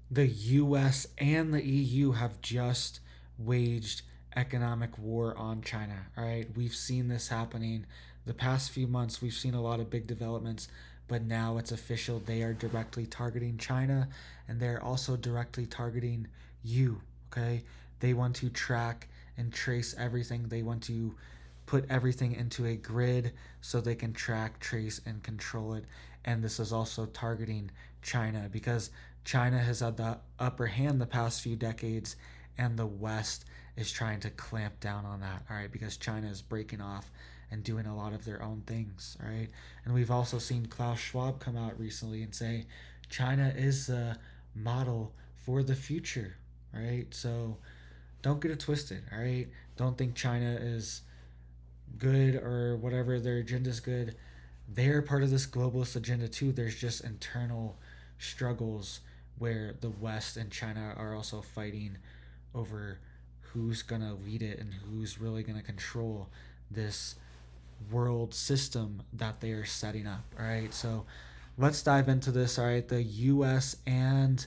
the US and the EU have just waged economic war on China. All right, we've seen this happening the past few months. We've seen a lot of big developments, but now it's official. They are directly targeting China, and they're also directly targeting you. Okay, they want to track and trace everything. They want to put everything into a grid so they can track, trace, and control it. And this is also targeting China because China has had the upper hand the past few decades, and the West is trying to clamp down on that. All right, because China is breaking off and doing a lot of their own things. All right, and we've also seen Klaus Schwab come out recently and say China is the model for the future. Right, so don't get it twisted. All right, don't think China is good or whatever their agenda is good. They're part of this globalist agenda too. There's just internal struggles where the West and China are also fighting over who's gonna lead it and who's really gonna control this world system that they are setting up. All right, so let's dive into this. All right, the U.S. and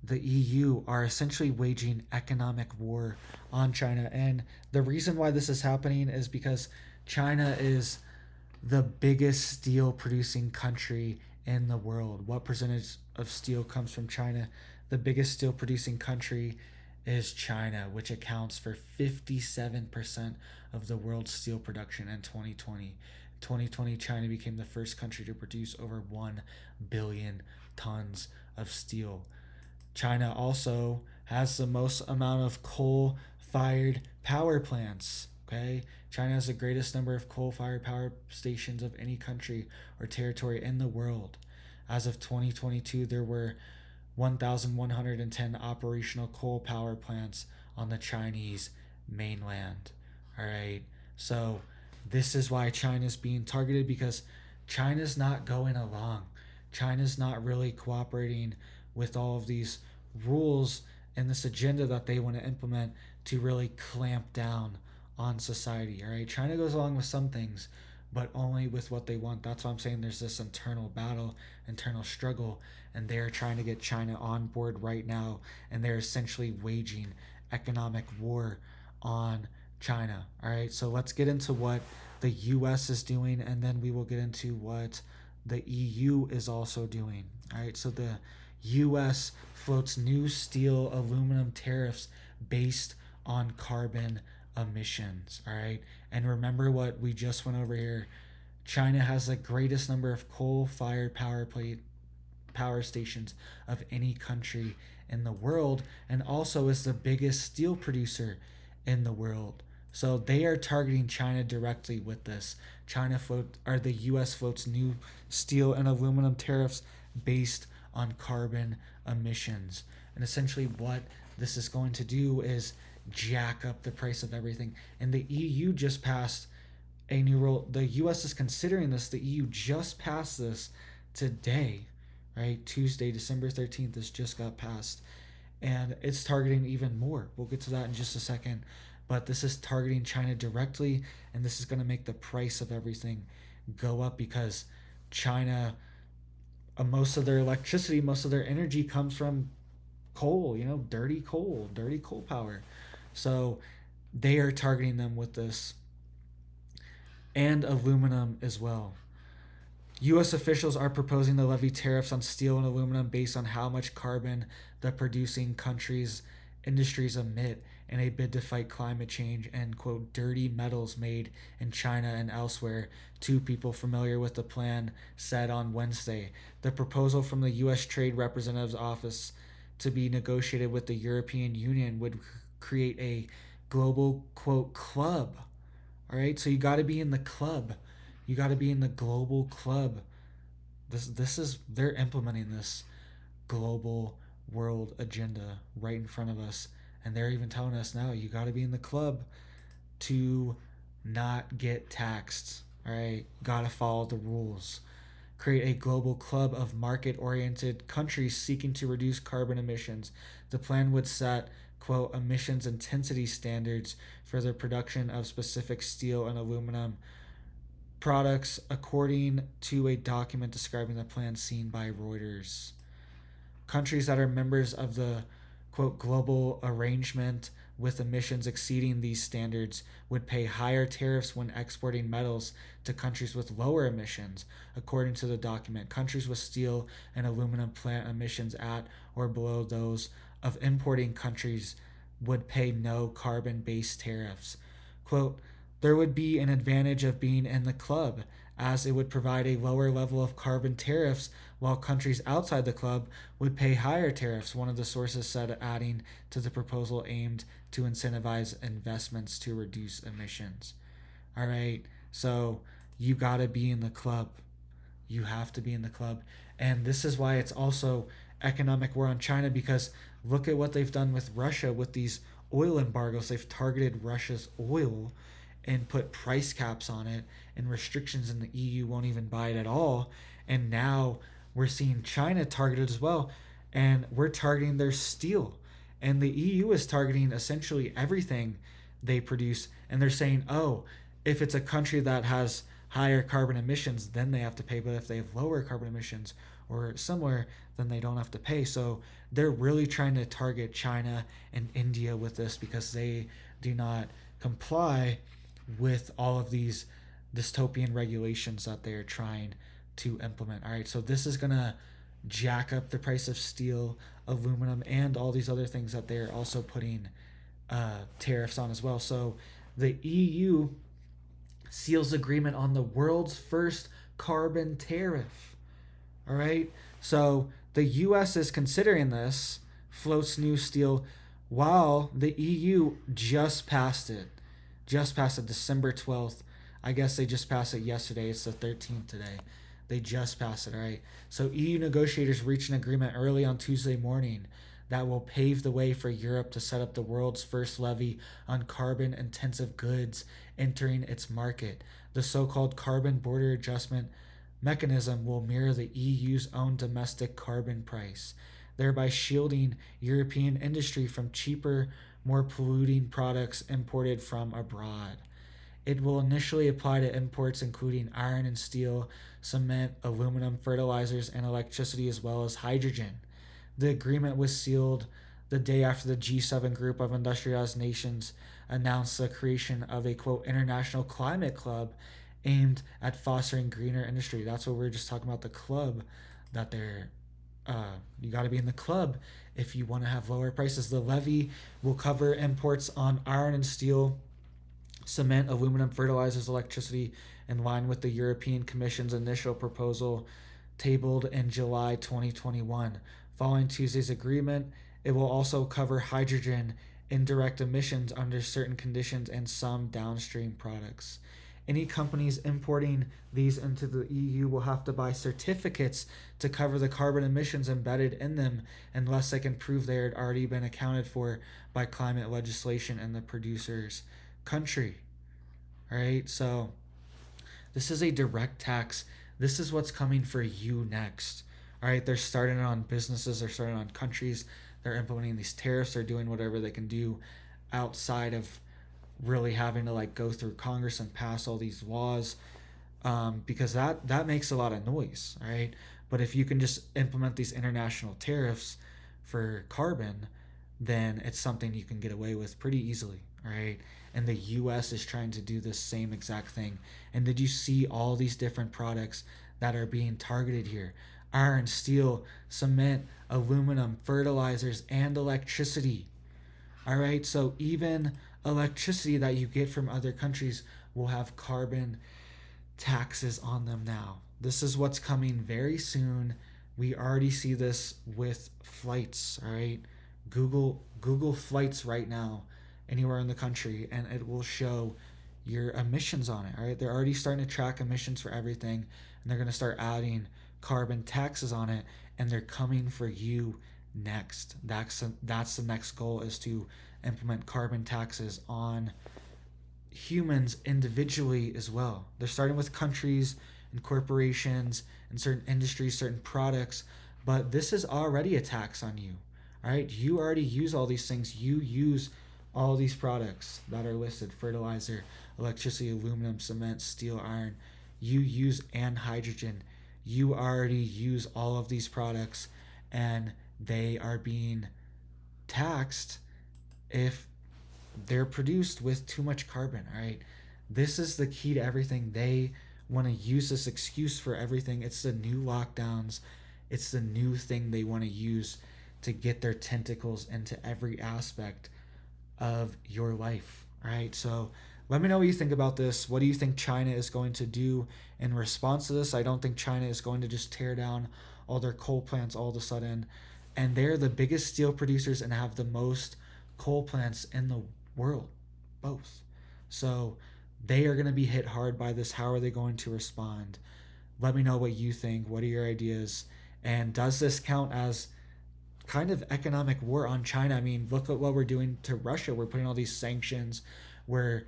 the EU are essentially waging economic war on China, and the reason why this is happening is because China is the biggest steel producing country in the world. What percentage of steel comes from China? The biggest steel producing country is China, which accounts for 57% of the world's steel production in 2020. 2020, China became the first country to produce over 1 billion tons of steel. China also has the most amount of coal fired power plants. Okay, China has the greatest number of coal fired power stations of any country or territory in the world. As of 2022, there were 1,110 operational coal power plants on the Chinese mainland. All right, so this is why China's being targeted because China's not going along. China's not really cooperating with all of these rules and this agenda that they want to implement to really clamp down on society. All right, China goes along with some things, but only with what they want. That's why I'm saying there's this internal battle, internal struggle, and they're trying to get China on board right now, and they're essentially waging economic war on China. All right, so let's get into what the US is doing, and then we will get into what the EU is also doing. All right, so the US floats new steel aluminum tariffs based on carbon emissions. All right, and remember what we just went over here. China has the greatest number of coal-fired power stations of any country in the world, and also is the biggest steel producer in the world. So they are targeting China directly with this. The U.S. floats new steel and aluminum tariffs based on carbon emissions, and essentially what this is going to do is jack up the price of everything. And the EU just passed a new rule. The US is considering this. The EU just passed this today, right? Tuesday, December 13th, this just got passed. And it's targeting even more. We'll get to that in just a second. But this is targeting China directly, and this is going to make the price of everything go up because China, most of their electricity, most of their energy comes from coal, dirty coal power. So they are targeting them with this and aluminum as well. U.S. officials are proposing to levy tariffs on steel and aluminum based on how much carbon the producing countries' industries emit in a bid to fight climate change and, quote, dirty metals made in China and elsewhere, two people familiar with the plan said on Wednesday. The proposal from the U.S. Trade Representative's office to be negotiated with the European Union would create a global, quote, club. All right, so you got to be in the club. You got to be in the global club. This is they're implementing this global world agenda right in front of us, and they're even telling us now you got to be in the club to not get taxed. All right, got to follow the rules. Create a global club of market-oriented countries seeking to reduce carbon emissions. The plan would set, quote, emissions intensity standards for the production of specific steel and aluminum according to a document describing the plan seen by Reuters. countries that are members of the quote global arrangement with emissions exceeding these standards would pay higher tariffs when exporting metals to countries with lower emissions. According to the document, countries with steel and aluminum plant emissions at or below those of importing countries would pay no carbon based tariffs. Quote, there would be an advantage of being in the club, as it would provide a lower level of carbon tariffs, while countries outside the club would pay higher tariffs, one of the sources said, adding to the proposal aimed to incentivize investments to reduce emissions. All right, so you got to be in the club. You have to be in the club. And this is why it's also economic war on China, because look at what they've done with Russia with these oil embargoes. They've targeted Russia's oil and put price caps on it and restrictions, and the EU won't even buy it at all. And now we're seeing China targeted as well, and we're targeting their steel. And the EU is targeting essentially everything they produce, and they're saying, oh, if it's a country that has higher carbon emissions, then they have to pay. But if they have lower carbon emissions or similar, then they don't have to pay. So they're really trying to target China and India with this because they do not comply with all of these dystopian regulations that they are trying to implement. All right, so this is going to jack up the price of steel, aluminum, and all these other things that they're also putting tariffs on as well. So the EU seals agreement on the world's first carbon tariff. All right, so the US is considering this, floats new steel, while the EU just passed it. Just passed it December 12th. I guess they just passed it yesterday. It's the 13th today. They just passed it, all right? So EU negotiators reached an agreement early on Tuesday morning that will pave the way for Europe to set up the world's first levy on carbon-intensive goods entering its market. The so-called carbon border adjustment mechanism will mirror the EU's own domestic carbon price, thereby shielding European industry from cheaper, more polluting products imported from abroad. It will initially apply to imports including iron and steel, cement, aluminum, fertilizers, and electricity, as well as hydrogen. The agreement was sealed the day after the G7 group of industrialized nations announced the creation of a, quote, international climate club aimed at fostering greener industry. That's what we were just talking about, the club that they're you got to be in the club if you want to have lower prices. The levy will cover imports on iron and steel, cement, aluminum, fertilizers, electricity, in line with the European Commission's initial proposal tabled in July 2021. Following Tuesday's agreement, it will also cover hydrogen, indirect emissions under certain conditions, and some downstream products. Any companies importing these into the EU will have to buy certificates to cover the carbon emissions embedded in them unless they can prove they had already been accounted for by climate legislation in the producer's country. All right, so this is a direct tax. This is what's coming for you next. All right, they're starting it on businesses, they're starting on countries, they're implementing these tariffs, they're doing whatever they can do outside of really having to like go through Congress and pass all these laws, because that makes a lot of noise, right? But if you can just implement these international tariffs for carbon, then it's something you can get away with pretty easily, right? And the US is trying to do the same exact thing. And did you see all these different products that are being targeted here? Iron, steel, cement, aluminum, fertilizers, and electricity. All right, so even electricity that you get from other countries will have carbon taxes on them now. This is what's coming very soon. We already see this with flights, all right? Google flights right now anywhere in the country and it will show your emissions on it, all right? They're already starting to track emissions for everything and they're going to start adding carbon taxes on it, and they're coming for you next. That's the next goal, is to implement carbon taxes on humans individually as well. They're starting with countries and corporations and certain industries, certain products, but this is already a tax on you. All right, you already use all these things. You use all these products that are listed: fertilizer, electricity, aluminum, cement, steel, iron. You use, and hydrogen. You already use all of these products, and they are being taxed if they're produced with too much carbon, right? This is the key to everything. They want to use this excuse for everything. It's the new lockdowns, it's the new thing they want to use to get their tentacles into every aspect of your life, right? So let me know what you think about this. What do you think China is going to do in response to this? I don't think China is going to just tear down all their coal plants all of a sudden. And they're the biggest steel producers and have the most coal plants in the world, both. So they are going to be hit hard by this. How are they going to respond? Let me know what you think. What are your ideas? And does this count as kind of economic war on China? I mean, look at what we're doing to Russia. We're putting all these sanctions. We're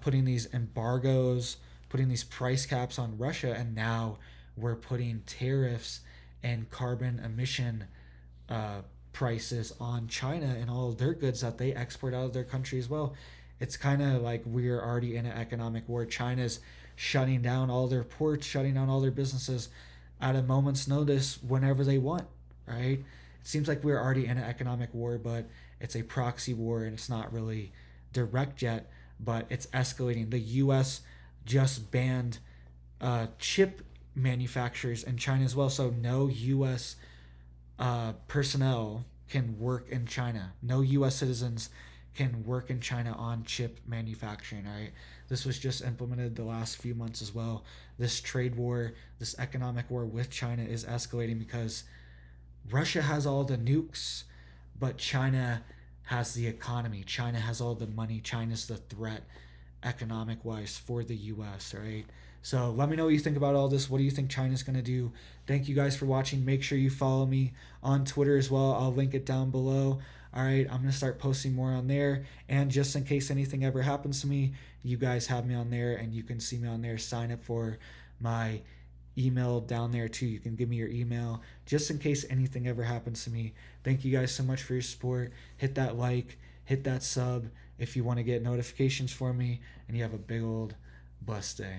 putting these embargoes, putting these price caps on Russia, and now we're putting tariffs and carbon emission uh, prices on China and all of their goods that they export out of their country as well. It's kind of like we're already in an economic war. China's shutting down all their ports, shutting down all their businesses at a moment's notice whenever they want, right? It seems like we're already in an economic war, but it's a proxy war and it's not really direct yet, but it's escalating. The US just banned chip manufacturers in China as well, so no US personnel can work in China. No U.S. citizens can work in China on chip manufacturing. All right, this was just implemented the last few months as well. This trade war, this economic war with China is escalating because Russia has all the nukes, but China has the economy. China has all the money. China's the threat economic wise for the US, right? So let me know what you think about all this. What do you think China's going to do? Thank you guys for watching. Make sure you follow me on Twitter as well. I'll link it down below. All right, I'm going to start posting more on there. And just in case anything ever happens to me, you guys have me on there and you can see me on there. Sign up for my email down there too. You can give me your email just in case anything ever happens to me. Thank you guys so much for your support. Hit that like, hit that sub if you want to get notifications for me, and you have a big old blessed day.